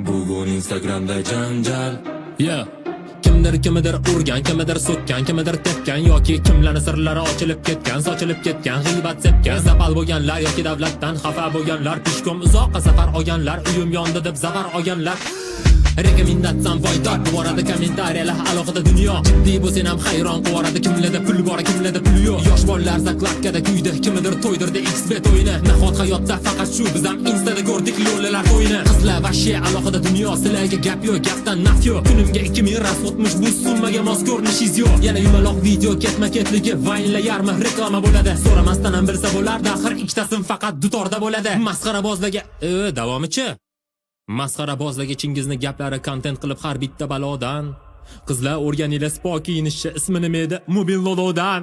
Bugun Instagramda janjal. Kimdir urgan, kimdir so'kkan, kimdir tepgan yoki kimlarning sirlari ochilib ketgan, sochilib ketgan, g'iybat sepgan, zapal bo'lganlar yoki davlatdan xafa bo'lganlar, pishkom uzoqqa safar olganlar, uyim yondi deb zafar olganlar. Rekomendatsiyam foydor, bu borada kommentariyalar alohida dunyo. Jiddiy bo'lsang ham hayron qo'radi, kimlarda pul bor, kimlarda pul yo'q. Yosh bolalar zakladkada kuydi, kimdir to'ydirdi XB to'yini. Nahot hayotda faqat shu, biz ham Instada ko'rdik lo'lilar to'yini. Qizlar va shay alohida dunyo, sizlarga gap yo'q, gapdan naf yo'q. Kunimga 2000 rasmotmish, bu summaga mos ko'rinishingiz yo'q. Yana yumaloq video ketma-ketligi, vaynla yarmi reklama bo'ladi. So'ramasdan ham bilsa bo'lardi, axir ikkitasim faqat dutorda bo'ladi. Masxarabozlarga davomichi? Masxarabozlarga chingizni gaplari kontent qilib har bitta balodan. Qizlar o'rganinglar spo kiyinishni, ismi nima edi? Mobil lolodan.